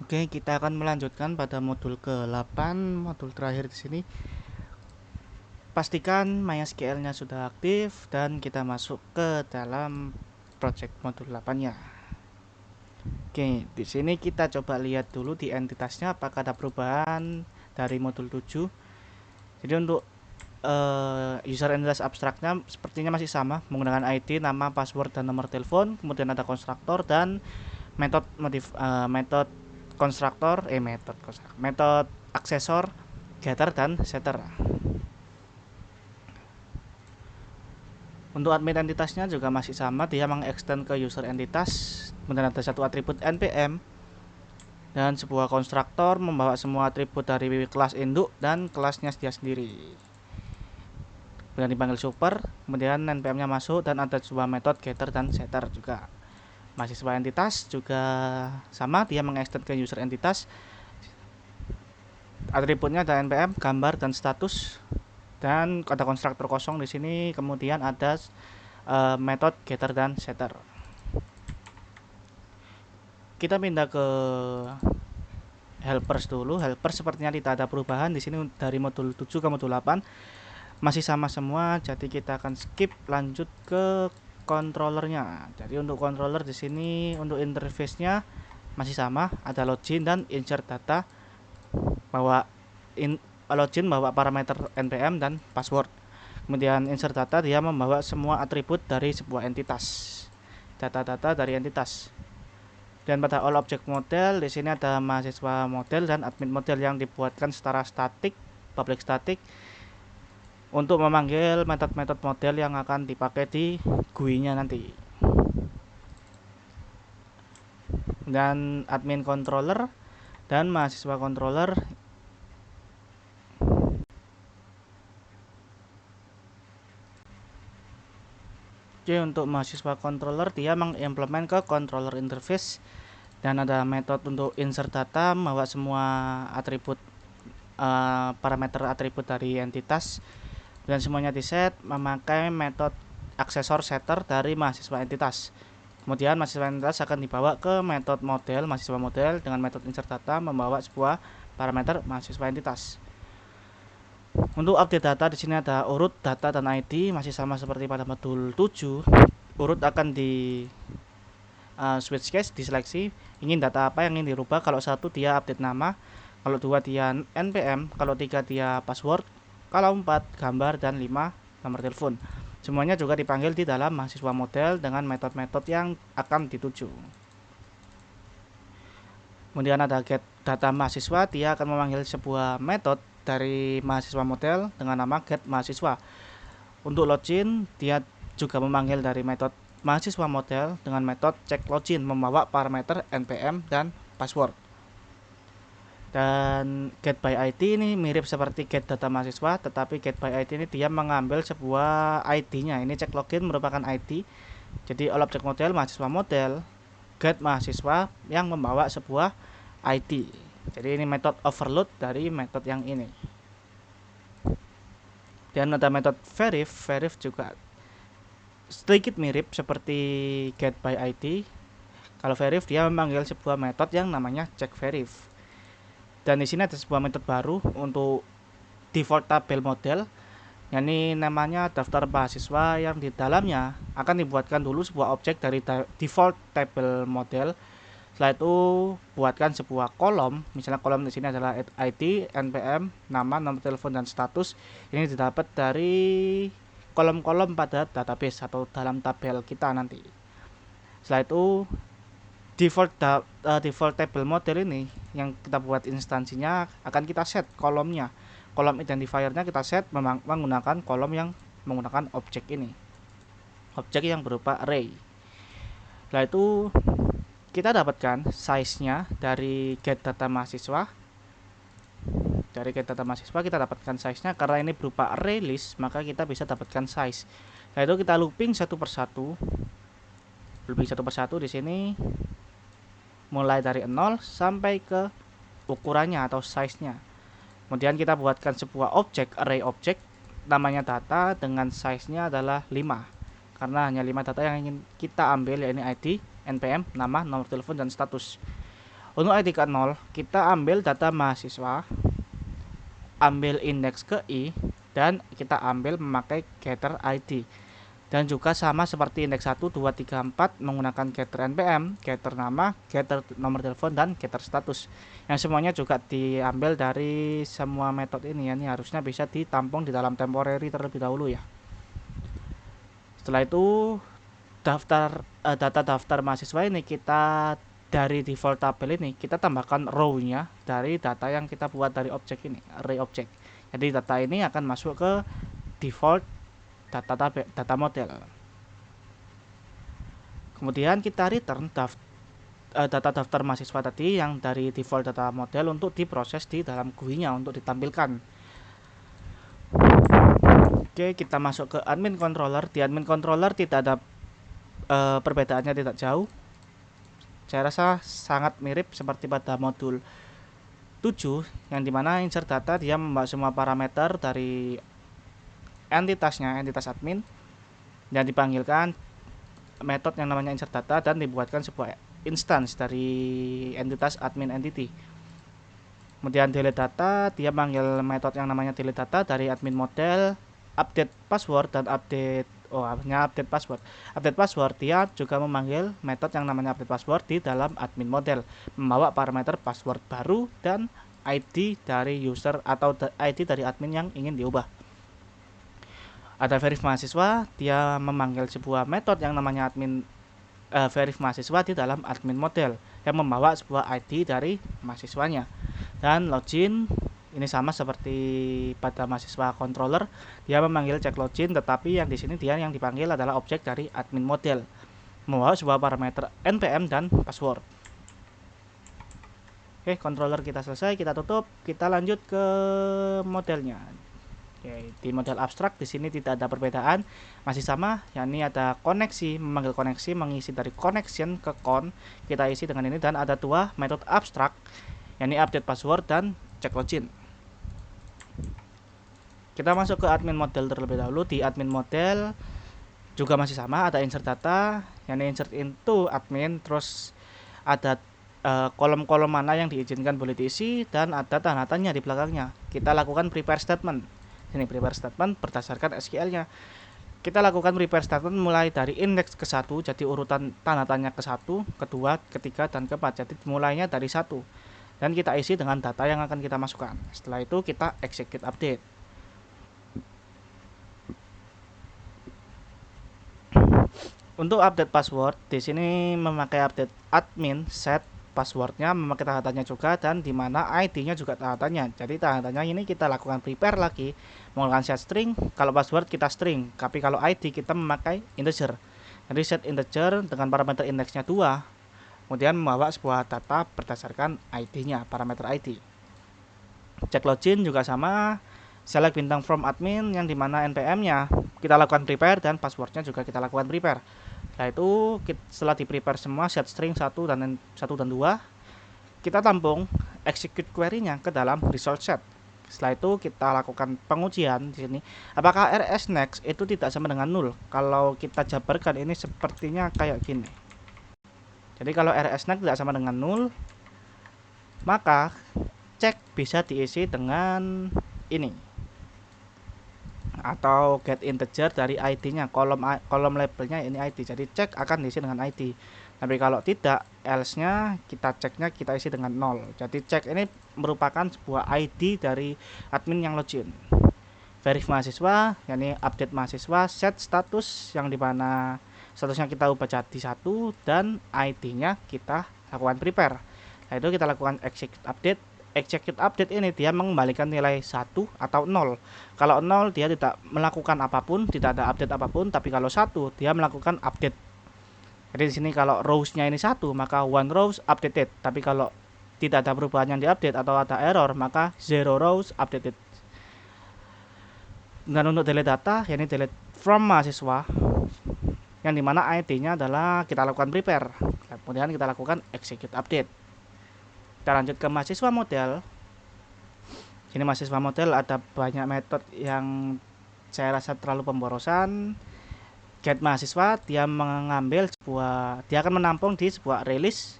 Oke, kita akan melanjutkan pada modul ke-8, modul terakhir di sini. Pastikan MySQL-nya sudah aktif dan kita masuk ke dalam project modul 8-nya. Oke, di sini kita coba lihat dulu di entitasnya apakah ada perubahan dari modul 7. Jadi untuk user entitas abstraknya sepertinya masih sama, menggunakan ID, nama, password, dan nomor telepon. Kemudian ada konstruktor dan metode aksesor, getter, dan setter. Untuk admin entitasnya juga masih sama, dia mengextend ke user entitas. Kemudian ada satu atribut npm dan sebuah konstruktor membawa semua atribut dari kelas induk dan kelasnya dia sendiri. Kemudian dipanggil super, kemudian npm-nya masuk dan ada sebuah metode getter dan setter juga. Masih sebuah entitas juga sama, dia mengextend ke user entitas. Atributnya ada npm, gambar, dan status. Dan ada konstruktor kosong di sini, kemudian ada metode getter dan setter. Kita pindah ke helpers dulu. Helpers sepertinya tidak ada perubahan di sini dari modul 7 ke modul 8. Masih sama semua, jadi kita akan skip lanjut ke controllernya. Jadi untuk controller di sini untuk interface-nya masih sama, ada login dan insert data. Login bawa parameter npm dan password. Kemudian insert data, dia membawa semua atribut dari sebuah entitas, data-data dari entitas. Dan pada all object model di sini ada mahasiswa model dan admin model yang dibuatkan secara statik, public static, untuk memanggil metode-metode model yang akan dipakai di GUI-nya nanti. Dan admin controller dan mahasiswa controller. Oke, untuk mahasiswa controller dia mengimplement ke controller interface dan ada metode untuk insert data, membawa semua atribut parameter atribut dari entitas dan semuanya di set memakai metode aksesor setter dari mahasiswa entitas. Kemudian mahasiswa entitas akan dibawa ke metode model, mahasiswa model dengan metode insert data membawa sebuah parameter mahasiswa entitas. Untuk update data di sini ada urut, data, dan ID, masih sama seperti pada modul 7. Urut akan di switch case, diseleksi ingin data apa yang ingin dirubah. Kalau 1 dia update nama, kalau 2 dia npm, kalau 3 dia password, kalau 4 gambar, dan 5 nomor telepon. Semuanya juga dipanggil di dalam mahasiswa model dengan metode-metode yang akan dituju. Kemudian ada get data mahasiswa, dia akan memanggil sebuah metode dari mahasiswa model dengan nama get mahasiswa. Untuk login, dia juga memanggil dari metode mahasiswa model dengan metode check login membawa parameter npm dan password. Dan get by ID ini mirip seperti get data mahasiswa, tetapi get by ID ini dia mengambil sebuah ID-nya. Ini check login merupakan ID. Jadi all object model mahasiswa model get mahasiswa yang membawa sebuah ID. Jadi ini metode overload dari metode yang ini. Dan ada metode verif juga sedikit mirip seperti get by ID. Kalau verif dia memanggil sebuah metode yang namanya check verif. Dan di sini ada sebuah metode baru untuk default tabel model. Ini namanya daftar mahasiswa yang di dalamnya akan dibuatkan dulu sebuah objek dari default table model. Setelah itu buatkan sebuah kolom, misalnya kolom di sini adalah ID, npm, nama, nomor telepon, dan status. Ini didapat dari kolom-kolom pada database atau dalam tabel kita nanti. Setelah itu default table model ini yang kita buat instansinya akan kita set kolomnya. Kolom identifiernya kita set menggunakan kolom yang menggunakan objek ini. Objek yang berupa array. Setelah itu kita dapatkan size-nya dari get data mahasiswa. Dari get data mahasiswa kita dapatkan size-nya, karena ini berupa array list, maka kita bisa dapatkan size. Setelah itu kita looping satu persatu. Looping satu persatu di sini mulai dari 0 sampai ke ukurannya atau size-nya. Kemudian kita buatkan sebuah objek, array objek, namanya data dengan size-nya adalah 5. Karena hanya 5 data yang ingin kita ambil, yaitu ID, npm, nama, nomor telepon, dan status. Untuk ID ke 0, kita ambil data mahasiswa, ambil indeks ke I, dan kita ambil memakai getter ID. Dan juga sama seperti indeks 1, 2, 3, 4 menggunakan getter npm, getter nama, getter nomor telepon, dan getter status. Yang semuanya juga diambil dari semua metode ini ya. Ini harusnya bisa ditampung di dalam temporary terlebih dahulu ya. Setelah itu data daftar mahasiswa ini kita dari default tabel ini kita tambahkan row-nya dari data yang kita buat dari objek ini, array object. Jadi data ini akan masuk ke default data model. Kemudian kita return data daftar mahasiswa tadi yang dari default data model untuk diproses di dalam GUI-nya untuk ditampilkan. Oke, kita masuk ke admin controller. Di admin controller tidak ada perbedaannya, tidak jauh. Saya rasa sangat mirip seperti pada modul 7 yang dimana insert data dia membawa semua parameter dari entitasnya, entitas admin, dan dipanggilkan metode yang namanya insert data dan dibuatkan sebuah instance dari entitas admin entity. Kemudian delete data, dia panggil metode yang namanya delete data dari admin model, update password dan update password. Update password dia juga memanggil metode yang namanya update password di dalam admin model, membawa parameter password baru dan ID dari user atau ID dari admin yang ingin diubah. Ada verif mahasiswa, dia memanggil sebuah metode yang namanya admin verif mahasiswa di dalam admin model yang membawa sebuah ID dari mahasiswanya. Dan login ini sama seperti pada mahasiswa controller, dia memanggil check login, tetapi yang di sini dia yang dipanggil adalah objek dari admin model, membawa sebuah parameter npm dan password. Oke, controller kita selesai, kita tutup, kita lanjut ke modelnya. Oke, di model abstrak di sini tidak ada perbedaan, masih sama, yakni ada koneksi, memanggil koneksi, mengisi dari connection ke con, kita isi dengan ini, dan ada dua metode abstrak, yakni update password dan check login. Kita masuk ke admin model terlebih dahulu. Di admin model juga masih sama, ada insert data, yakni insert into admin, terus ada kolom-kolom mana yang diizinkan boleh diisi, dan ada tanda-tandanya di belakangnya. Kita lakukan prepare statement. Ini prepare statement berdasarkan SQL-nya. Kita lakukan prepare statement mulai dari indeks ke 1, jadi urutan tanda tanya ke 1, kedua, ketiga, dan keempat. Jadi mulainya dari 1. Dan kita isi dengan data yang akan kita masukkan. Setelah itu kita execute update. Untuk update password, di sini memakai update admin set passwordnya, memakai tanda tanya juga, dan dimana ID-nya juga tanda tanya. Jadi tanda tanya ini kita lakukan prepare lagi, menggunakan set string. Kalau password kita string, tapi kalau ID kita memakai integer. Jadi set integer dengan parameter indeksnya 2, kemudian membawa sebuah data berdasarkan ID-nya, parameter ID. Check login juga sama, select bintang from admin yang dimana npm-nya kita lakukan prepare dan passwordnya juga kita lakukan prepare. Setelah itu setelah di prepare semua set string 1 dan 2, kita tampung execute query-nya ke dalam result set. Setelah itu kita lakukan pengujian di sini. Apakah rs next itu tidak sama dengan 0? Kalau kita jabarkan ini sepertinya kayak gini. Jadi kalau rs next tidak sama dengan 0, maka cek bisa diisi dengan ini, atau get integer dari ID-nya, kolom labelnya ini ID. Jadi cek akan diisi dengan ID. Tapi kalau tidak, else-nya kita ceknya kita isi dengan 0. Jadi cek ini merupakan sebuah ID dari admin yang login. Verif mahasiswa, yakni update mahasiswa, set status yang dimana statusnya kita ubah jadi 1 dan ID-nya kita lakukan prepare. Nah, itu kita lakukan execute update. Execute update ini dia mengembalikan nilai 1 atau 0. Kalau 0 dia tidak melakukan apapun, tidak ada update apapun, tapi kalau 1 dia melakukan update. Jadi di sini kalau rows-nya ini 1, maka one rows updated. Tapi kalau tidak ada perubahan yang diupdate atau ada error, maka zero rows updated. Dan untuk delete data, yakni delete from mahasiswa, yang dimana ID-nya adalah kita lakukan prepare. Kemudian kita lakukan execute update. Kita lanjut ke mahasiswa model. Ini mahasiswa model ada banyak metode yang saya rasa terlalu pemborosan. Get mahasiswa, dia mengambil dia akan menampung di sebuah release.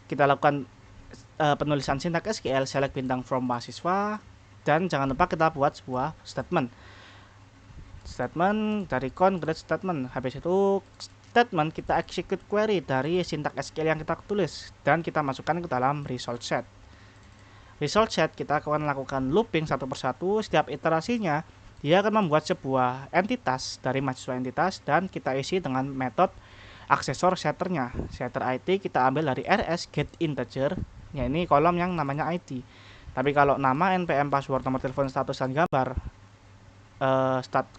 Kita lakukan penulisan sintak SQL, select bintang from mahasiswa, dan jangan lupa kita buat sebuah statement dari concrete statement. Habis itu statement kita execute query dari sintak SQL yang kita tulis dan kita masukkan ke dalam result set. Result set kita akan lakukan looping satu persatu. Setiap iterasinya dia akan membuat sebuah entitas dari mahasiswa entitas dan kita isi dengan metode aksesor setternya. Setter ID kita ambil dari rs get integer, ya ini kolom yang namanya ID. Tapi kalau nama, npm, password, nomor telepon, status, dan gambar,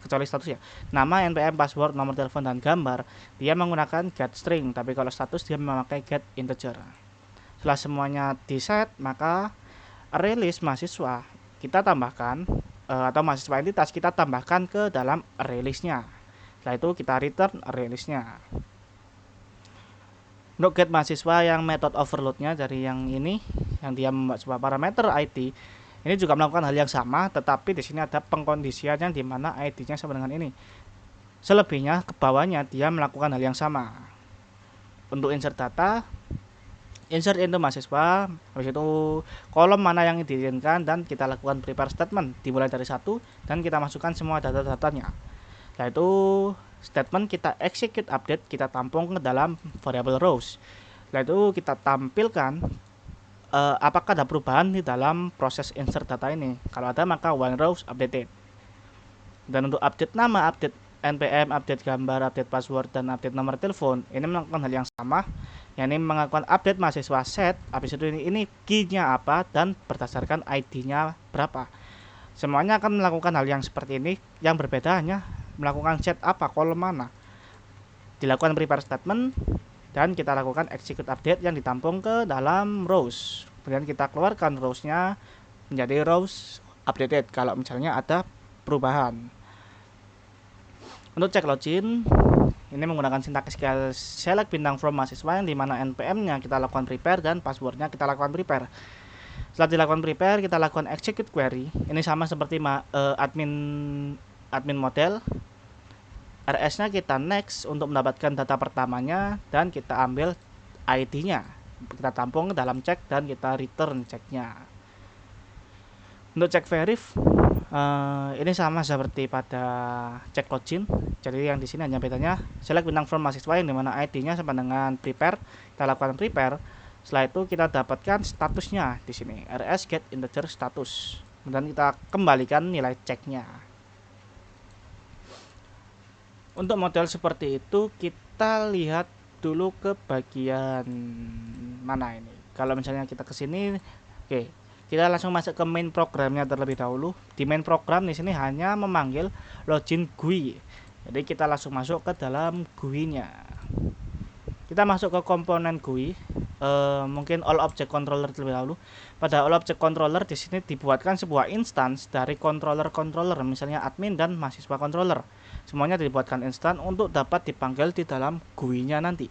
kecuali status ya, nama, npm, password, nomor telepon, dan gambar, dia menggunakan get string. Tapi kalau status dia memakai get integer. Setelah semuanya di set, maka array list mahasiswa kita tambahkan, atau mahasiswa entitas kita tambahkan ke dalam array listnya. Setelah itu kita return array listnya. Untuk get mahasiswa yang method overloadnya dari yang ini, yang dia membuat sebuah parameter ID, ini juga melakukan hal yang sama, tetapi di sini ada pengkondisiannya di mana ID-nya sama dengan ini. Selebihnya ke bawahnya dia melakukan hal yang sama. Untuk insert data, insert into mahasiswa, habis itu kolom mana yang diinginkan dan kita lakukan prepare statement dimulai dari 1 dan kita masukkan semua data-datanya. Setelah itu statement kita execute update, kita tampung ke dalam variable rows. Setelah itu kita tampilkan apakah ada perubahan di dalam proses insert data ini. Kalau ada maka one rows updated. Dan untuk update nama, update npm, update gambar, update password, dan update nomor telepon, ini melakukan hal yang sama, yakni melakukan update mahasiswa set. Habis itu ini key-nya apa dan berdasarkan ID-nya berapa. Semuanya akan melakukan hal yang seperti ini, yang berbeda hanya melakukan set apa, kolom mana. Dilakukan prepare statement dan kita lakukan execute update yang ditampung ke dalam rows. Kemudian kita keluarkan rows-nya menjadi rows updated kalau misalnya ada perubahan. Untuk cek login, ini menggunakan sintak SQL select bintang from mahasiswa yang dimana npm-nya kita lakukan prepare dan passwordnya kita lakukan prepare. Setelah dilakukan prepare, kita lakukan execute query. Ini sama seperti admin model. RS-nya kita next untuk mendapatkan data pertamanya dan kita ambil ID-nya. Kita tampung ke dalam cek dan kita return ceknya. Untuk cek verif, ini sama seperti pada cek login. Jadi yang di sini hanya bedanya select bintang from mahasiswa yang dimana ID-nya sama dengan prepare. Kita lakukan prepare. Setelah itu kita dapatkan statusnya di sini rs get integer status. Kemudian kita kembalikan nilai ceknya. Untuk model seperti itu kita lihat dulu ke bagian mana ini. Kalau misalnya kita ke sini, oke, kita langsung masuk ke main programnya terlebih dahulu. Di main program di sini hanya memanggil login GUI. Jadi kita langsung masuk ke dalam GUI-nya. Kita masuk ke komponen GUI. Mungkin all object controller terlebih dahulu. Pada all object controller di sini dibuatkan sebuah instance dari controller, misalnya admin dan mahasiswa controller. Semuanya dibuatkan instan untuk dapat dipanggil di dalam GUI-nya nanti.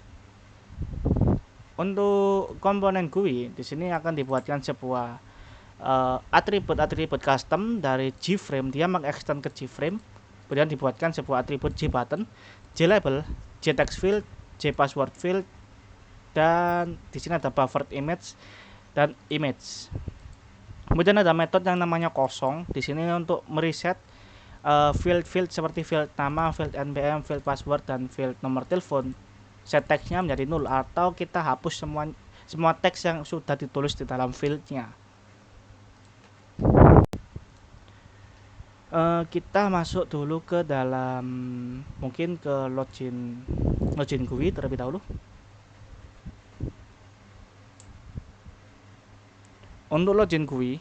Untuk komponen GUI di sini akan dibuatkan sebuah atribut custom dari JFrame. Dia mengextend ke JFrame. Kemudian dibuatkan sebuah atribut JButton, JLabel, JTextField, JPassword field, dan di sini ada buffered image dan image. Kemudian ada metode yang namanya kosong. Di sini untuk mereset field seperti field nama, field npm, field password, dan field nomor telepon. Set teksnya menjadi null atau kita hapus semua teks yang sudah ditulis di dalam fieldnya. Kita masuk dulu ke dalam, mungkin ke login GUI terlebih dahulu. Untuk login GUI,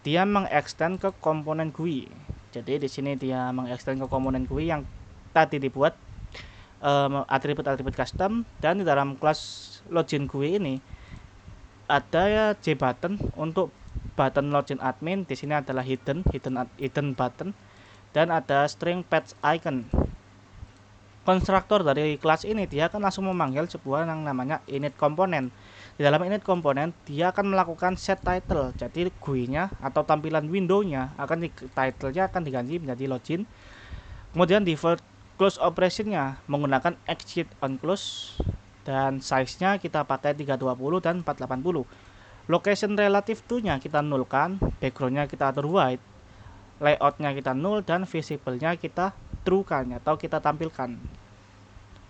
dia mengextend ke komponen GUI. Jadi di sini dia mengextend ke komponen GUI yang tadi dibuat atribut custom, dan di dalam kelas login GUI ini ada JButton untuk button login admin. Di sini adalah hidden button dan ada string patch icon. Konstruktor dari kelas ini dia akan langsung memanggil sebuah yang namanya init komponen. Di dalam init komponen dia akan melakukan set title. Jadi GUI-nya atau tampilan window-nya title-nya akan diganti menjadi login. Kemudian default close operation-nya menggunakan execute on close dan size-nya kita pakai 320 dan 480. Location relative to-nya kita nulkan, background-nya kita atur white, layout-nya kita nul, dan visible-nya kita true-kan atau kita tampilkan.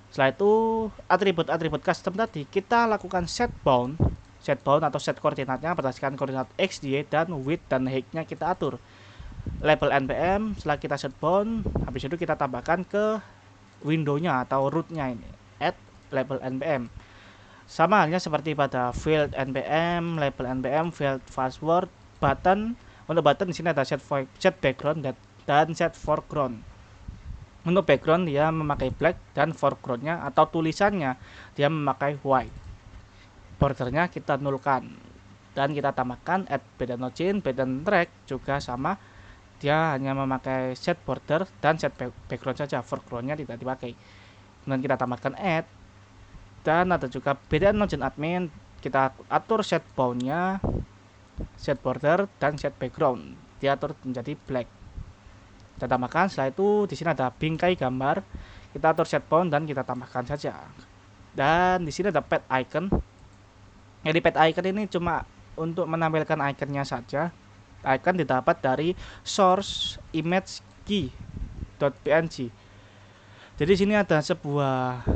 Setelah itu atribut-atribut custom tadi kita lakukan set bound atau set koordinatnya berdasarkan koordinat x, y, dan width dan height-nya kita atur. Label npm, setelah kita set bound, habis itu kita tambahkan ke window-nya atau root-nya ini, add label npm. Sama halnya seperti pada field npm, label npm, field password, button. Untuk button di sini ada set background dan set foreground. Untuk background dia memakai black dan foregroundnya atau tulisannya dia memakai white. Bordernya kita nulkan dan kita tambahkan add button login, button track juga sama, dia hanya memakai set border dan set background saja, foregroundnya tidak dipakai. Kemudian kita tambahkan add, dan ada juga btn login admin, kita atur set boundnya, set border, dan set background diatur menjadi black. Kita tambahkan. Setelah itu di sini ada bingkai gambar, kita atur set bound dan kita tambahkan saja. Dan di sini ada pet icon. Jadi pet icon ini cuma untuk menampilkan iconnya saja. Icon didapat dari source image key.png. Jadi sini ada sebuah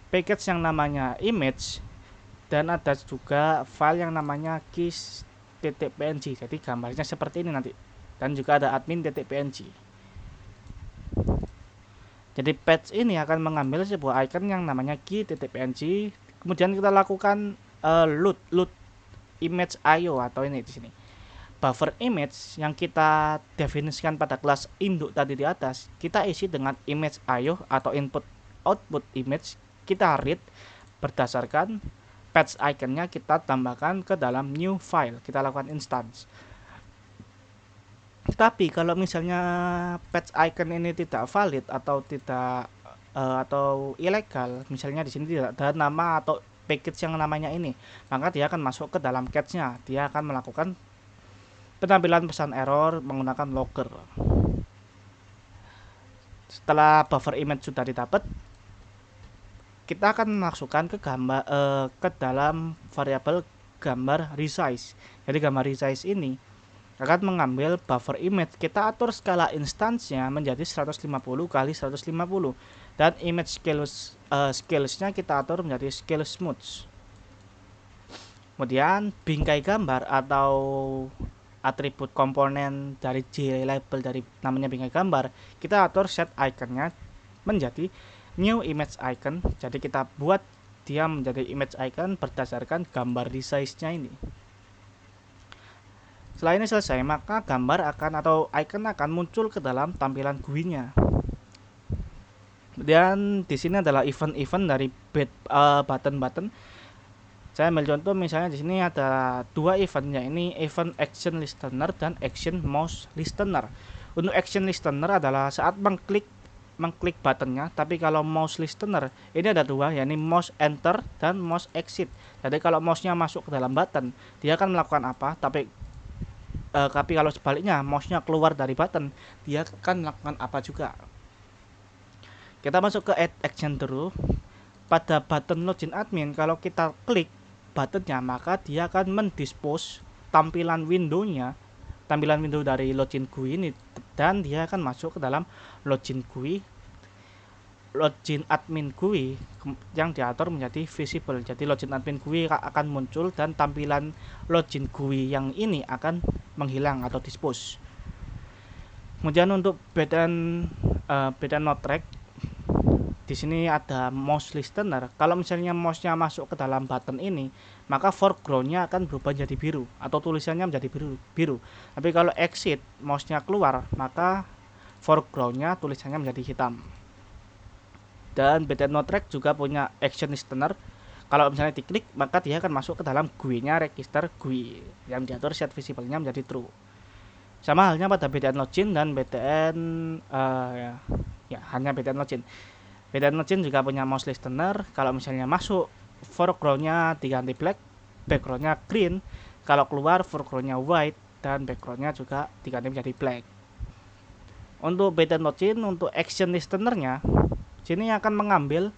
package yang namanya image dan ada juga file yang namanya keys.png. Jadi gambarnya seperti ini nanti, dan juga ada admin.png. Jadi patch ini akan mengambil sebuah icon yang namanya key.png, kemudian kita lakukan load image IO atau ini di sini. Buffer image yang kita definisikan pada kelas induk tadi di atas, kita isi dengan image IO atau input output image, kita read berdasarkan patch iconnya, kita tambahkan ke dalam new file, kita lakukan instance. Tapi kalau misalnya patch icon ini tidak valid atau tidak atau ilegal, misalnya di sini tidak ada nama atau package yang namanya ini, maka dia akan masuk ke dalam cache-nya, dia akan melakukan penampilan pesan error menggunakan logger. Setelah buffer image sudah didapat, kita akan masukkan ke gambar ke dalam variabel gambar resize. Jadi gambar resize ini akan mengambil buffer image, kita atur skala instance-nya menjadi 150 kali 150 dan image scales-nya kita atur menjadi scale smooth. Kemudian bingkai gambar atau atribut komponen dari JLabel dari namanya bingkai gambar, kita atur set iconnya menjadi new image icon. Jadi kita buat dia menjadi image icon berdasarkan gambar resize-nya ini. Setelah ini selesai, maka gambar akan atau icon akan muncul ke dalam tampilan GUI-nya. Dan di sini adalah event-event dari button-button. Saya ambil contoh misalnya di sini ada dua eventnya, ini event action listener dan action mouse listener. Untuk action listener adalah saat mengklik buttonnya, tapi kalau mouse listener ini ada dua, yakni mouse enter dan mouse exit. Jadi kalau mouse-nya masuk ke dalam button, dia akan melakukan apa, tapi kalau sebaliknya mouse-nya keluar dari button, dia akan melakukan apa juga. Kita masuk ke add action dulu. Pada button login admin, kalau kita klik buttonnya, maka dia akan mendispose tampilan window dari login GUI ini, dan dia akan masuk ke dalam login admin GUI yang diatur menjadi visible. Jadi login admin GUI akan muncul dan tampilan login GUI yang ini akan menghilang atau dispose. Kemudian untuk btn node track, di sini ada mouse listener. Kalau misalnya mouse-nya masuk ke dalam button ini, maka foreground-nya akan berubah menjadi biru atau tulisannya menjadi biru. Tapi kalau exit, mouse-nya keluar, maka foreground-nya tulisannya menjadi hitam. Dan btn node track juga punya action listener. Kalau misalnya diklik, maka dia akan masuk ke dalam GUI-nya register GUI yang diatur set visible-nya menjadi true. Sama halnya pada btn login dan btn hanya btn login. btn login juga punya mouse listener. Kalau misalnya masuk, foreground-nya diganti black, background-nya green. Kalau keluar, foreground-nya white dan background-nya juga diganti menjadi black. Untuk btn login, untuk action listener-nya Sini akan mengambil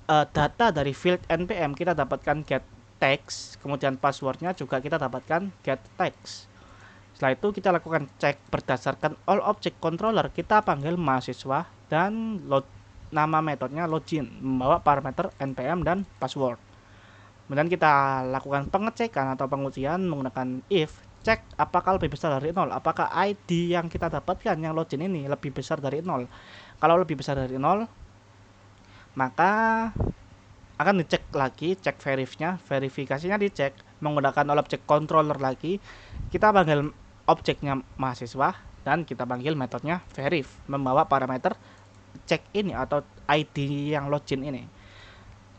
data dari field npm, kita dapatkan get text, kemudian passwordnya juga kita dapatkan get text. Setelah itu kita lakukan cek berdasarkan all object controller, kita panggil mahasiswa dan nama metodenya login membawa parameter npm dan password. Kemudian kita lakukan pengecekan atau pengujian menggunakan if, cek apakah lebih besar dari 0, apakah ID yang kita dapatkan yang login ini lebih besar dari 0. Kalau lebih besar dari 0, maka akan dicek lagi, cek verifikasinya dicek menggunakan all object controller lagi, kita panggil objeknya mahasiswa dan kita panggil metodenya verif membawa parameter cek ini atau ID yang login ini.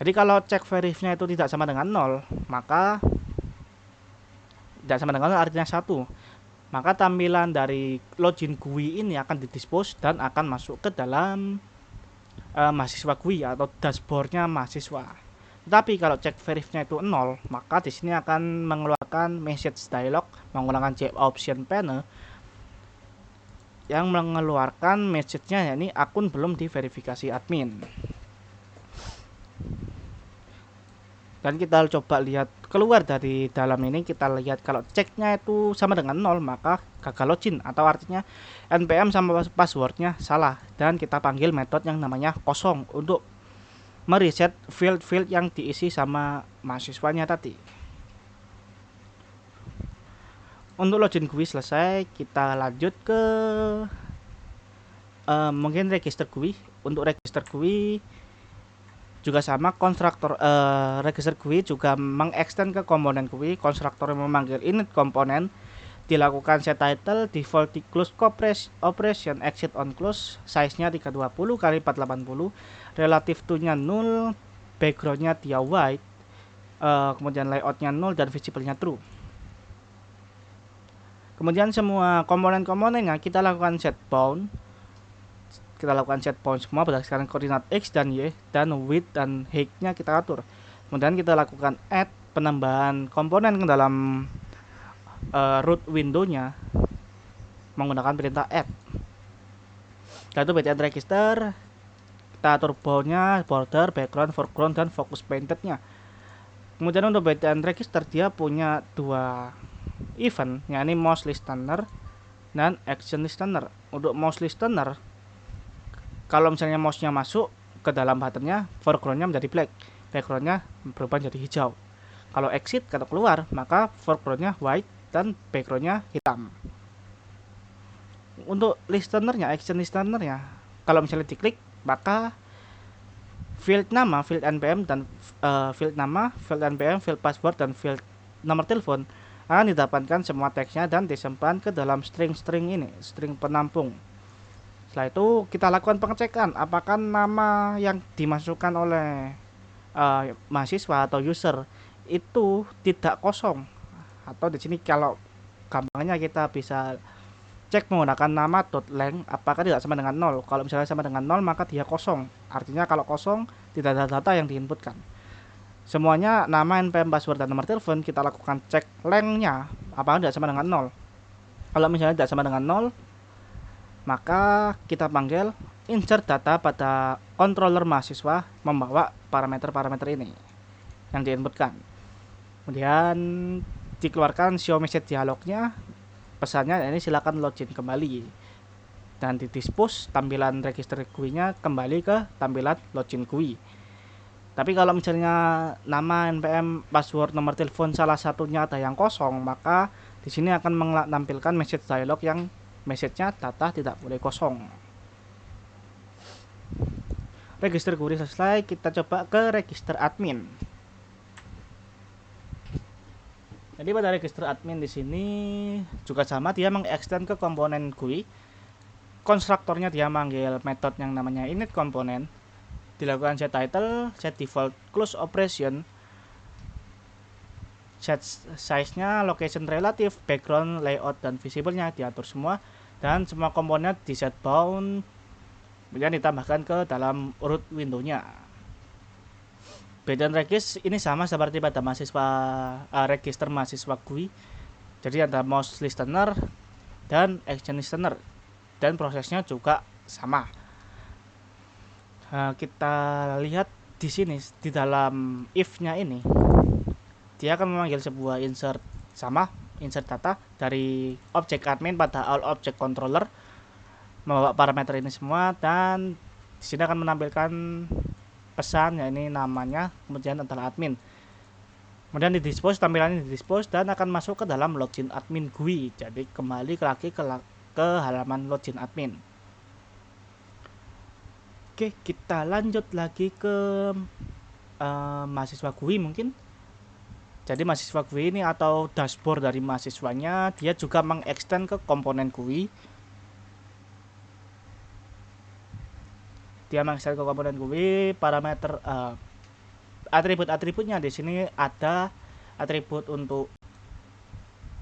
Jadi kalau cek verifnya itu tidak sama dengan 0, maka tidak sama dengan 0 artinya 1, maka tampilan dari login GUI ini akan didispose dan akan masuk ke dalam mahasiswa GUI atau dashboardnya mahasiswa. Tapi kalau cek verifnya itu 0, maka di sini akan mengeluarkan message dialog menggunakan J option panel yang mengeluarkan message-nya, yakni akun belum diverifikasi admin. Dan kita coba lihat keluar dari dalam ini, kita lihat kalau ceknya itu sama dengan 0, maka gagal login atau artinya npm sama passwordnya salah, dan kita panggil metode yang namanya kosong untuk mereset field-field yang diisi sama mahasiswanya tadi. Untuk login GUI selesai, kita lanjut ke mungkin register GUI. Untuk register GUI juga sama, konstruktor register GUI juga mengextend ke komponen GUI. Konstruktor yang memanggil init komponen, dilakukan set title, default di close operation, exit on close, size nya 320 x 480, relative to nya 0, background nya dia white, kemudian layout nya 0 dan visible nya true. Kemudian semua komponen-komponennya kita lakukan set bound. Kita lakukan set bound semua berdasarkan koordinat X dan Y, dan width dan height nya kita atur. Kemudian kita lakukan add, penambahan komponen ke dalam root window-nya menggunakan perintah add. Lalu btn register, kita atur bound-nya, border, background, foreground, dan focus painted-nya. Kemudian untuk btn register dia punya dua event, yakni mouse listener dan action listener. Untuk mouse listener, kalau misalnya mouse-nya masuk ke dalam button-nya, foreground-nya menjadi black, background-nya berubah menjadi hijau. Kalau exit, kalau keluar, maka foreground-nya white dan background-nya hitam. Untuk listener-nya, action listener-nya, kalau misalnya diklik, maka field nama, field npm dan field nama, field npm, field password dan field nomor telepon akan didapatkan semua teksnya dan disimpan ke dalam string-string ini, string penampung. Setelah itu kita lakukan pengecekan apakah nama yang dimasukkan oleh mahasiswa atau user itu tidak kosong, atau di sini kalau gampangnya kita bisa cek menggunakan nama .length apakah tidak sama dengan 0. Kalau misalnya sama dengan 0 maka dia kosong, artinya kalau kosong tidak ada data yang diinputkan. Semuanya nama, npm, password dan nomor telepon kita lakukan cek length-nya apakah tidak sama dengan 0. Kalau misalnya tidak sama dengan 0, maka kita panggil insert data pada controller mahasiswa membawa parameter-parameter ini yang diinputkan. Kemudian dikeluarkan show message dialognya, pesannya ini silakan login kembali, dan didispose tampilan register GUI-nya kembali ke tampilan login GUI. Tapi kalau misalnya nama, npm, password, nomor telepon salah satunya ada yang kosong, maka di sini akan menampilkan message dialog yang message-nya data tidak boleh kosong. Register GUI selesai, kita coba ke register admin. Jadi pada register admin di sini juga sama, dia mengextend ke komponen GUI. Konstruktornya dia manggil metode yang namanya init komponen, dilakukan set title, set default close operation, set size-nya, location relative, background, layout dan visible-nya diatur semua, dan semua komponen di set bound, kemudian ditambahkan ke dalam root window-nya. btn regis ini sama seperti pada mahasiswa register mahasiswa GUI. Jadi ada mouse listener dan action listener, dan prosesnya juga sama. Kita lihat di sini di dalam if-nya ini dia akan memanggil sebuah insert data dari objek admin pada all object controller, membawa parameter ini semua, dan di sini akan menampilkan pesan, ya ini namanya, kemudian adalah admin. Kemudian di dispose, tampilannya di dispose dan akan masuk ke dalam login admin GUI. Jadi kembali lagi ke halaman login admin. Oke, kita lanjut lagi ke mahasiswa GUI mungkin. Jadi mahasiswa GUI ini atau dashboard dari mahasiswanya, dia juga mengextend ke komponen GUI. Dia mengextend ke komponen GUI, parameter atribut-atributnya di sini ada atribut untuk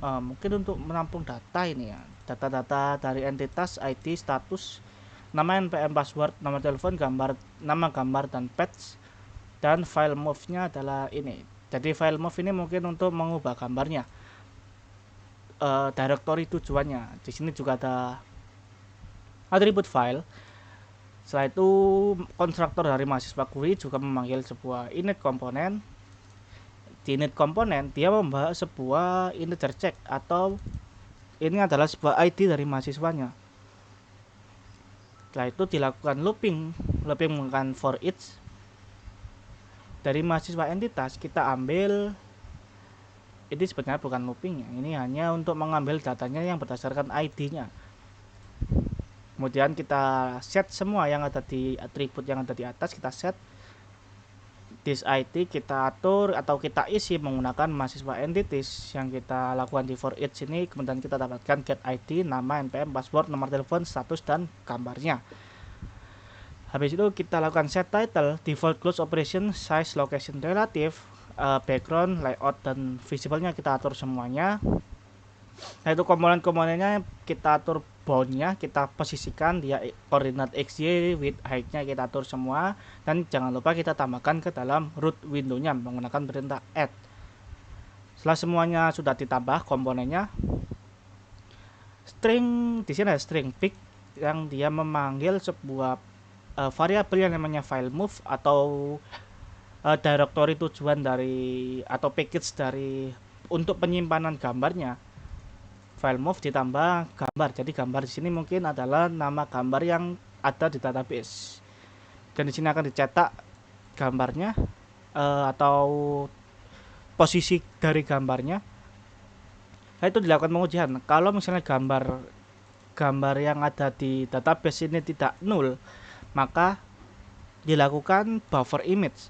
mungkin untuk menampung data ini ya, data-data dari entitas, ID, status, nama NPM, password, nomor telepon, nama gambar dan patch, dan file move-nya adalah ini. Jadi file move ini mungkin untuk mengubah gambarnya, directory tujuannya. Di sini juga ada atribut file. Setelah itu konstruktor dari mahasiswa GUI juga memanggil sebuah init komponen. Di init komponen dia membawa sebuah integer check, atau ini adalah sebuah ID dari mahasiswanya. Setelah itu dilakukan looping menggunakan for each. Dari mahasiswa entitas kita ambil, ini sebenarnya bukan looping ya, ini hanya untuk mengambil datanya yang berdasarkan ID-nya. Kemudian kita set semua yang ada di atribut yang ada di atas, kita set this ID, kita atur atau kita isi menggunakan mahasiswa entities yang kita lakukan di for each ini. Kemudian kita dapatkan get ID, nama, NPM, password, nomor telepon, status, dan gambarnya. Habis itu kita lakukan set title, default close operation, size, location, relative, background, layout, dan visible-nya kita atur semuanya. Nah itu komponen-komponennya kita atur boundnya, kita posisikan dia koordinat XY, width, height-nya kita atur semua, dan jangan lupa kita tambahkan ke dalam root window-nya menggunakan perintah add. Setelah semuanya sudah ditambah komponennya, string di sini ada string pic yang dia memanggil sebuah variabel yang namanya file move atau directory tujuan dari atau package dari untuk penyimpanan gambarnya. File move ditambah gambar. Jadi gambar di sini mungkin adalah nama gambar yang ada di database. Dan di sini akan dicetak gambarnya atau posisi dari gambarnya. Nah, itu dilakukan pengujian. Kalau misalnya gambar yang ada di database ini tidak null, maka dilakukan buffer image.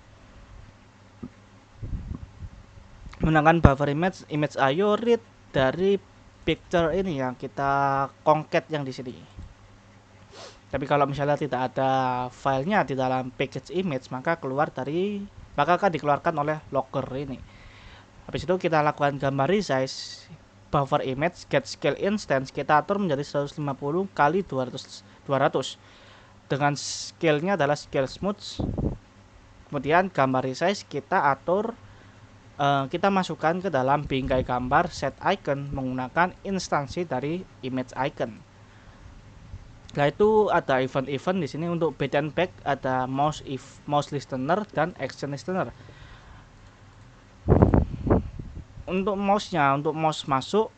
Menggunakan buffer image IO read dari picture ini yang kita concat yang di sini. Tapi kalau misalnya tidak ada filenya di dalam package image, maka akan dikeluarkan oleh logger ini. Habis itu kita lakukan gambar resize, buffer image, get scale instance kita atur menjadi 150 kali 200 dengan scale-nya adalah scale smooth. Kemudian gambar resize kita atur, kita masukkan ke dalam bingkai gambar set icon menggunakan instansi dari image icon. Nah itu ada event-event di sini untuk bed and back, ada mouse listener dan action listener. Untuk mouse masuk,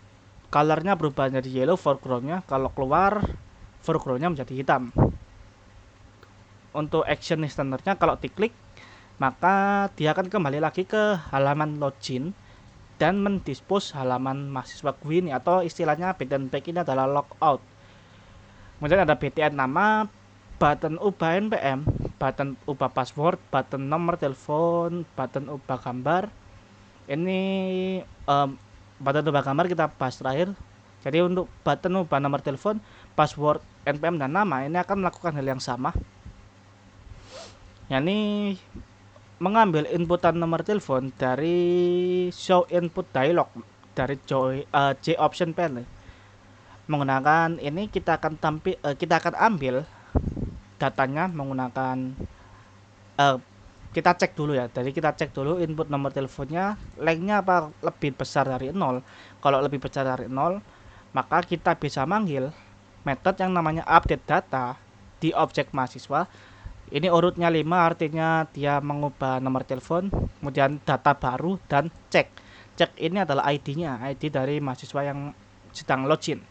colornya berubah jadi yellow foregroundnya, kalau keluar foregroundnya menjadi hitam. Untuk action listenernya kalau diklik maka dia akan kembali lagi ke halaman login dan mendispose halaman mahasiswa GUI ini, atau istilahnya bed and back ini adalah logout. Kemudian ada BTN nama, button ubah NPM, button ubah password, button nomor telepon, button ubah gambar. Ini button ubah gambar kita bahas terakhir. Jadi untuk button ubah nomor telepon, password, NPM, dan nama ini akan melakukan hal yang sama. Ini mengambil inputan nomor telepon dari show input dialog dari J option panel. Menggunakan ini kita akan ambil datanya menggunakan kita cek dulu ya. Jadi kita cek dulu input nomor teleponnya lengthnya apa lebih besar dari 0. Kalau lebih besar dari 0, maka kita bisa manggil metode yang namanya update data di objek mahasiswa. Ini urutnya 5, artinya dia mengubah nomor telepon, kemudian data baru, dan cek. Cek ini adalah ID-nya, ID dari mahasiswa yang sedang login.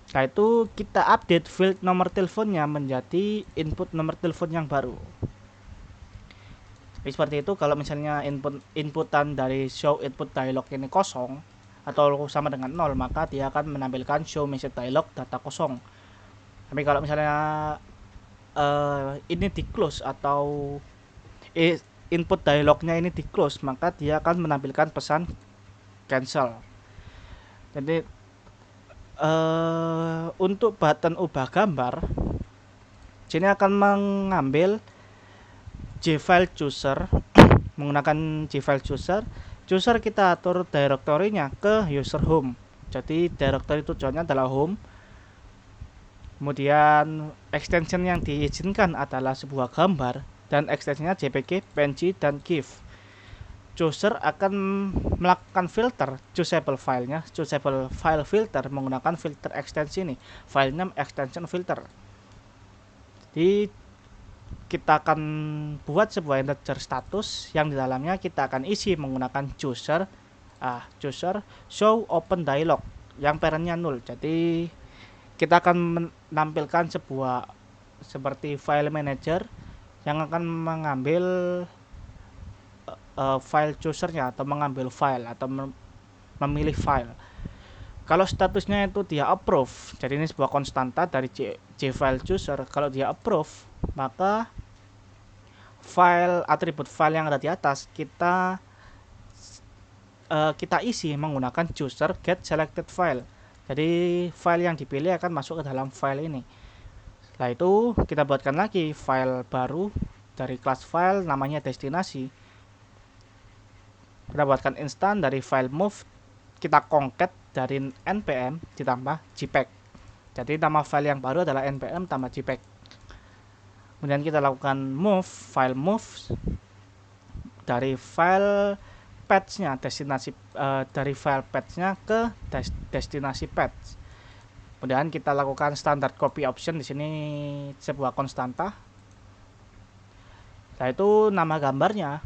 Setelah itu kita update field nomor teleponnya menjadi input nomor telepon yang baru. Jadi seperti itu. Kalau misalnya inputan dari show input dialog ini kosong atau sama dengan 0, maka dia akan menampilkan show message dialog data kosong. Tapi kalau misalnya ini di close atau input dialognya ini di close, maka dia akan menampilkan pesan cancel. Jadi untuk button ubah gambar, sini akan mengambil jfile chooser menggunakan jfile chooser. Kita atur direktorinya ke user home. Jadi direktori tujuannya adalah home. Kemudian extension yang diizinkan adalah sebuah gambar dan ekstensinya JPG, PNG, dan GIF. Chooser akan melakukan filter choosable filenya, choosable file filter menggunakan filter ekstensi ini, file name extension filter. Jadi kita akan buat sebuah integer status yang di dalamnya kita akan isi menggunakan chooser show open dialog yang parentnya 0. Jadi kita akan menampilkan sebuah seperti file manager yang akan mengambil file choosernya atau mengambil file atau memilih file. Kalau statusnya itu dia approve, jadi ini sebuah konstanta dari jfile chooser. Kalau dia approve, maka file atribut file yang ada di atas kita isi menggunakan chooser get selected file. Jadi file yang dipilih akan masuk ke dalam file ini. Setelah itu kita buatkan lagi file baru dari kelas file namanya destinasi. Kita buatkan instan dari file move, kita concat dari npm ditambah jpeg. Jadi nama file yang baru adalah npm tambah jpeg. Kemudian kita lakukan move file move dari file path-nya destinasi dari file path-nya ke destinasi path. Kemudian kita lakukan standard copy option, di sini sebuah konstanta. Setelah itu nama gambarnya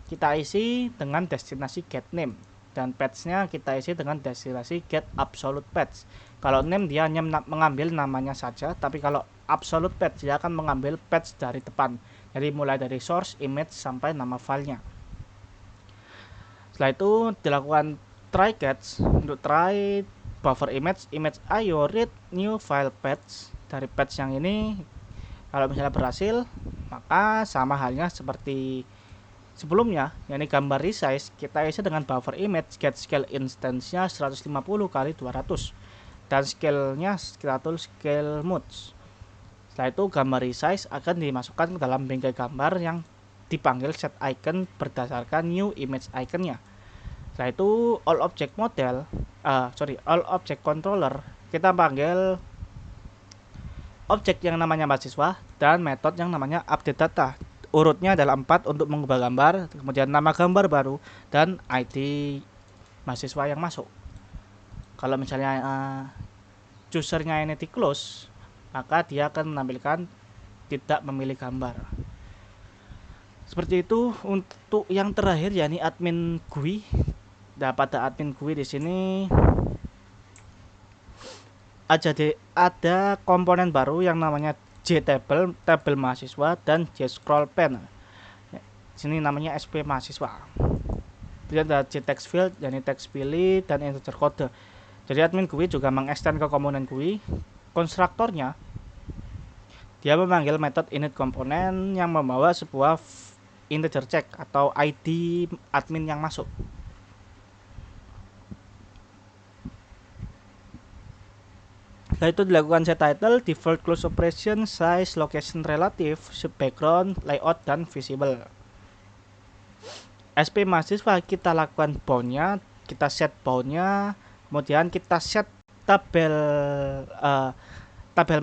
kita isi dengan destinasi get name dan path-nya kita isi dengan destinasi get absolute path. Kalau name dia hanya mengambil namanya saja, tapi kalau absolute path dia akan mengambil path dari depan. Jadi mulai dari source, image sampai nama filenya. Setelah itu dilakukan try catch untuk try buffer image IO read new file path. Dari path yang ini kalau misalnya berhasil, maka sama halnya seperti sebelumnya, yakni gambar resize kita isi dengan buffer image get scale instance-nya 150 kali 200 dan scale-nya kita atur scale modes. Setelah itu gambar resize akan dimasukkan ke dalam bingkai gambar yang dipanggil set icon berdasarkan new image icon-nya. Setelah itu all object controller kita panggil objek yang namanya mahasiswa dan metode yang namanya update data. Urutnya adalah 4 untuk mengubah gambar, kemudian nama gambar baru dan ID mahasiswa yang masuk. Kalau misalnya choosernya ini di close, maka dia akan menampilkan tidak memilih gambar. Seperti itu. Untuk yang terakhir yakni admin GUI. Nah, pada admin GUI di sini ada komponen baru yang namanya JTable, tabel mahasiswa, dan JScroll pane. Di sini namanya SP mahasiswa. Kemudian ada JText field, yakni teks pilih, dan integer kode. Jadi admin GUI juga mengextend ke komponen GUI. Konstruktornya dia memanggil metode init komponen yang membawa sebuah integer check atau ID admin yang masuk. Setelah itu dilakukan set title, default close operation, size, location relative, background, layout, dan visible. SP mahasiswa kita lakukan boundnya, kita set boundnya, kemudian kita set tabel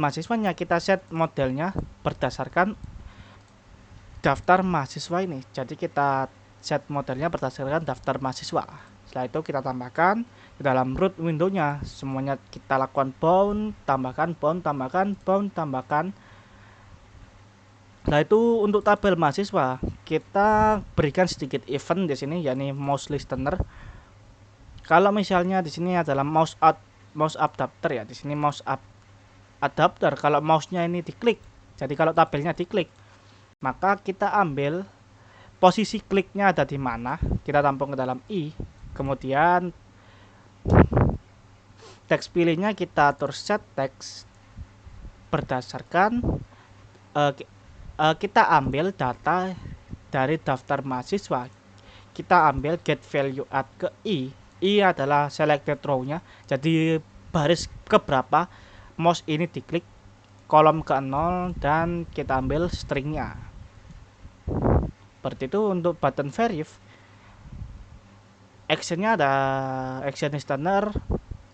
mahasiswanya, kita set modelnya berdasarkan daftar mahasiswa ini. Jadi kita set modelnya berdasarkan daftar mahasiswa. Setelah itu kita tambahkan ke dalam root window-nya, semuanya kita lakukan bound, tambahkan bound, tambahkan bound, tambahkan Nah, itu untuk tabel mahasiswa kita berikan sedikit event di sini, yakni mouse listener. Kalau misalnya di sini adalah mouse up adapter ya, di sini mouse up adapter. Kalau mouse-nya ini diklik, jadi kalau tabelnya diklik, maka kita ambil posisi kliknya ada di mana, kita tampung ke dalam i, kemudian teks pilihnya kita atur set text berdasarkan kita ambil data dari daftar mahasiswa, kita ambil get value add ke i adalah selected row-nya, jadi baris keberapa mouse ini diklik, kolom ke 0, dan kita ambil stringnya. Seperti itu untuk button verif. Actionnya ada action listener.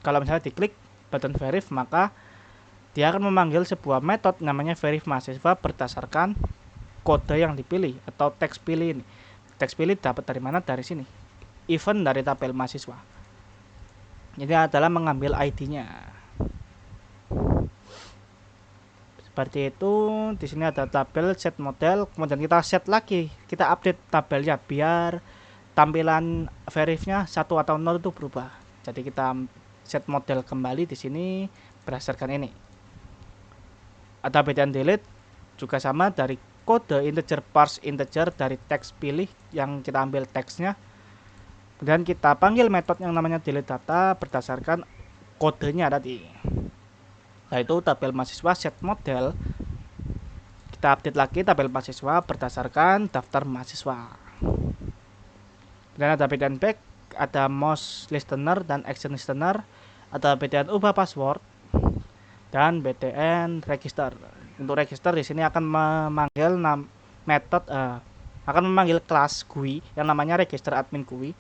Kalau misalnya diklik button verif, maka dia akan memanggil sebuah metode namanya verif mahasiswa berdasarkan kode yang dipilih atau teks pilih ini. Teks pilih dapat dari mana? Dari sini. Event dari tabel mahasiswa. Ini adalah mengambil ID-nya. Seperti itu. Di sini ada tabel set model, kemudian kita set lagi, kita update tabelnya biar tampilan verifnya 1 atau 0 itu berubah. Jadi kita set model kembali di sini berdasarkan ini. Ada beda delete juga sama, dari kode integer parse integer dari teks pilih yang kita ambil teksnya. Kemudian kita panggil metode yang namanya delete data berdasarkan kodenya tadi. Nah, itu tabel mahasiswa set model. Kita update lagi tabel mahasiswa berdasarkan daftar mahasiswa. Dan ada btn back, ada mouse listener dan action listener, ada btn ubah password, dan btn register. Untuk register di sini akan memanggil akan memanggil kelas GUI yang namanya register admin GUI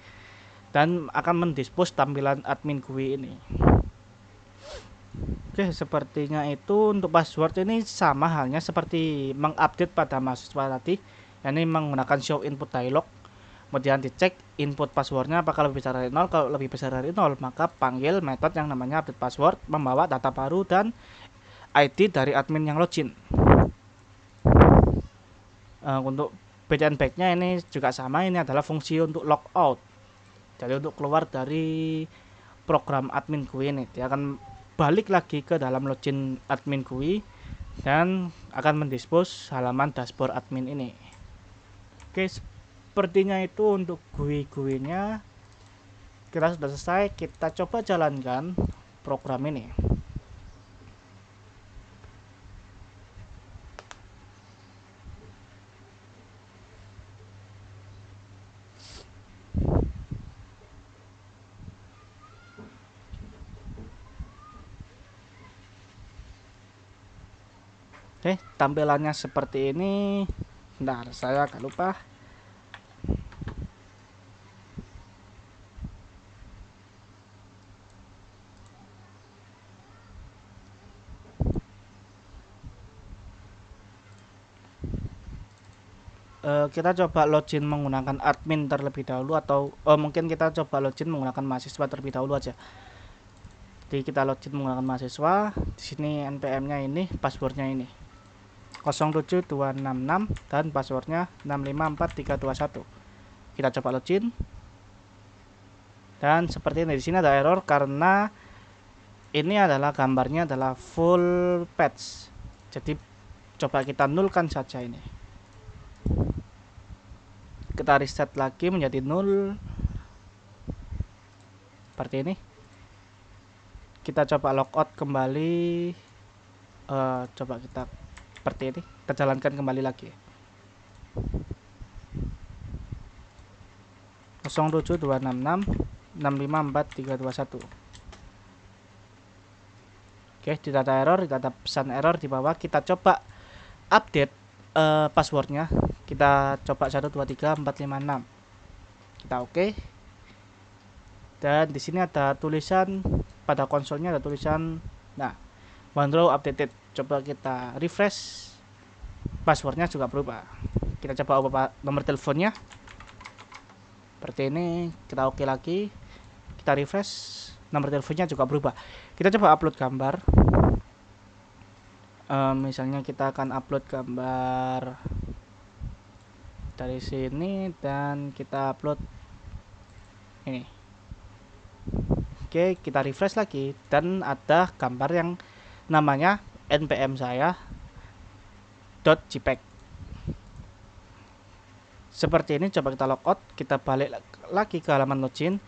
dan akan mendispose tampilan admin GUI ini. Oke, sepertinya itu. Untuk password ini sama halnya seperti mengupdate pada mahasiswa tadi, yakni menggunakan show input dialog. Kemudian dicek input passwordnya apakah lebih besar dari 0. Kalau lebih besar dari 0, maka panggil metode yang namanya update password, membawa data baru dan ID dari admin yang login. Untuk btn back-nya ini juga sama, ini adalah fungsi untuk logout. Jadi untuk keluar dari program admin GUI ini, dia akan balik lagi ke dalam login admin GUI dan akan mendispose halaman dashboard admin ini. Oke, sepertinya itu untuk GUI-nya. Kita sudah selesai, kita coba jalankan program ini. Oke, tampilannya seperti ini. Bentar, saya agak lupa. Kita coba login menggunakan admin terlebih dahulu, atau mungkin kita coba login menggunakan mahasiswa terlebih dahulu aja. Jadi kita login menggunakan mahasiswa. Di sini npm-nya ini, passwordnya ini 07266 dan passwordnya 654321. Kita coba login. Dan seperti ini, di sini ada error karena ini adalah gambarnya adalah full patch. Jadi coba kita nulkan saja ini. Kita reset lagi menjadi 0 seperti ini. Kita coba logout kembali. Coba kita seperti ini, kita jalankan kembali lagi. 07266 654321. Oke, di data error, di data pesan error di bawah, kita coba update passwordnya. Kita coba 123456. Kita oke. Dan di sini ada tulisan, pada konsolnya ada tulisan, nah, one row updated. Coba kita refresh, passwordnya juga berubah. Kita coba ubah nomor teleponnya seperti ini. Kita oke lagi, kita refresh, nomor teleponnya juga berubah. Kita coba upload gambar. Misalnya kita akan upload gambar dari sini dan kita upload ini. Oke, kita refresh lagi dan ada gambar yang namanya npm saya .jpeg. Seperti ini. Coba kita logout, kita balik lagi ke halaman login.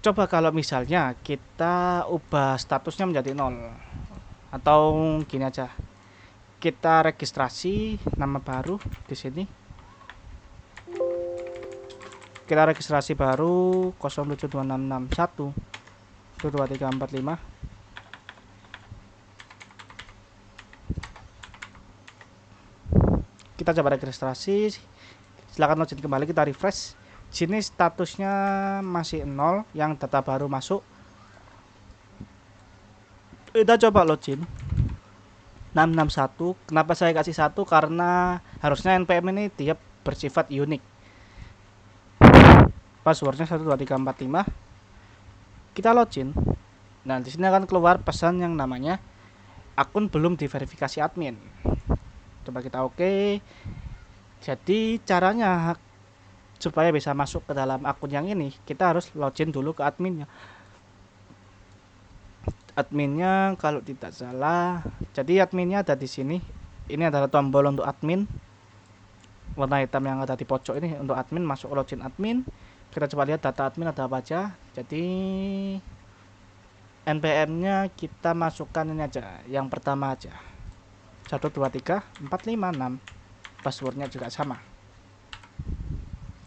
Coba kalau misalnya kita ubah statusnya menjadi 0, atau gini aja, kita registrasi nama baru di sini. Kita registrasi baru 072661 12345. Kita coba registrasi, silakan login kembali, kita refresh. Sini statusnya masih 0, yang data baru masuk. Kita coba login 661. Kenapa saya kasih 1? Karena harusnya npm ini dia bersifat unik. Passwordnya 12345. Kita login. Nah, di sini akan keluar pesan yang namanya akun belum diverifikasi admin. Coba kita oke. Jadi caranya supaya bisa masuk ke dalam akun yang ini, kita harus login dulu ke adminnya. Adminnya kalau tidak salah, jadi adminnya ada di sini. Ini adalah tombol untuk admin, warna hitam yang ada di pojok ini untuk admin. Masuk login admin. Kita coba lihat data admin ada apa aja. Jadi npm-nya kita masukkan ini aja, yang pertama aja, 123456. Passwordnya juga sama.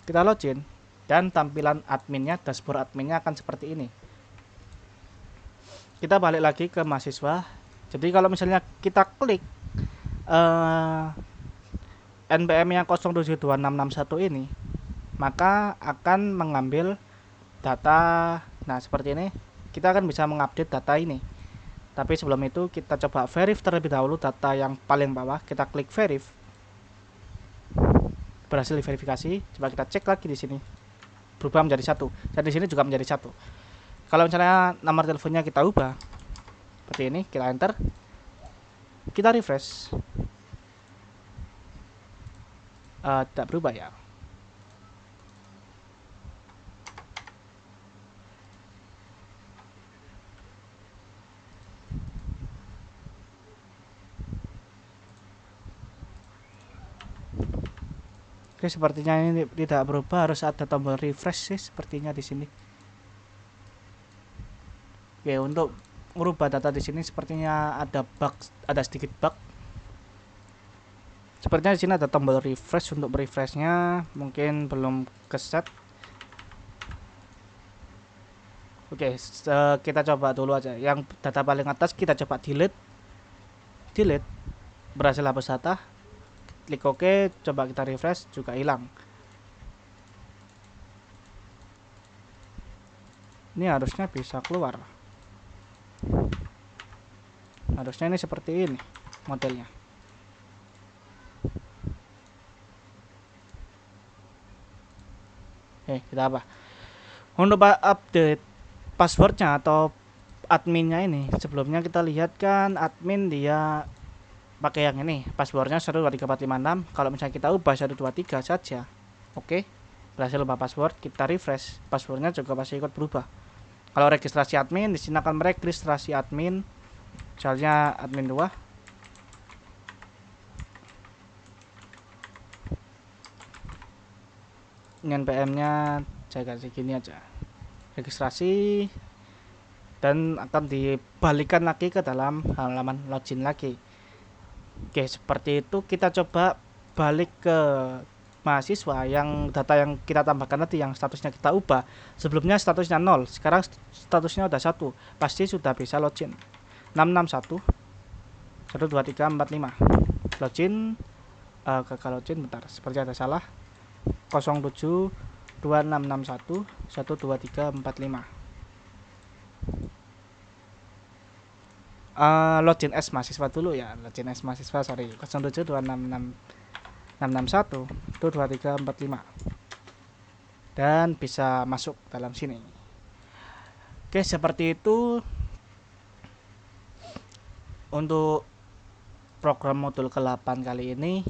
Kita login dan tampilan adminnya, dashboard adminnya akan seperti ini. Kita balik lagi ke mahasiswa. Jadi kalau misalnya kita klik npm yang 072661 ini, maka akan mengambil data. Nah, seperti ini. Kita akan bisa mengupdate data ini. Tapi sebelum itu kita coba verif terlebih dahulu data yang paling bawah. Kita klik verif. Berhasil diverifikasi. Coba kita cek lagi di sini. Berubah menjadi 1. Dan di sini juga menjadi 1. Kalau misalnya nomor teleponnya kita ubah seperti ini, kita enter. Kita refresh. Tidak berubah ya. Oke, sepertinya ini tidak berubah, harus ada tombol refresh sih sepertinya di sini. Oke, untuk merubah data di sini sepertinya ada bug, ada sedikit bug. Sepertinya di sini ada tombol refresh. Untuk refreshnya mungkin belum keset. Oke, kita coba dulu aja. Yang data paling atas kita coba delete. Berhasil hapus data. Klik OK, coba kita refresh, juga hilang. Ini harusnya bisa keluar. Harusnya ini seperti ini modelnya. Kita apa? Untuk update passwordnya atau adminnya ini, sebelumnya kita lihat kan admin dia pakai yang ini, passwordnya 123456. Kalau misalnya kita ubah 123 saja, oke, berhasil ubah password. Kita refresh, passwordnya juga pasti ikut berubah. Kalau registrasi admin, di sini akan meregistrasi admin, misalnya admin 2. Ini npm-nya saya kasih gini aja, registrasi, dan akan dibalikan lagi ke dalam halaman login lagi. Oke, seperti itu. Kita coba balik ke mahasiswa. Yang data yang kita tambahkan tadi, yang statusnya kita ubah, sebelumnya statusnya 0, sekarang statusnya udah 1, pasti sudah bisa login. 661 12345 login. Gagal login, bentar, seperti ada salah. 072661 12345. Login S mahasiswa dulu ya. Login S mahasiswa, sorry, 072661 12345, dan bisa masuk dalam sini. Oke, seperti itu. untuk program modul ke-8 kali ini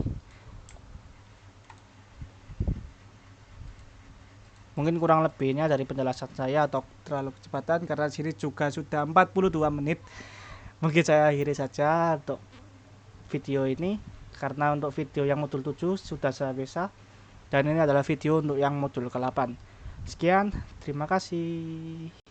mungkin kurang lebihnya dari penjelasan saya atau terlalu kecepatan, karena sini juga sudah 42 menit. Mungkin saya akhiri saja untuk video ini, karena untuk video yang modul 7 sudah saya bisa, dan ini adalah video untuk yang modul ke-8. Sekian, terima kasih.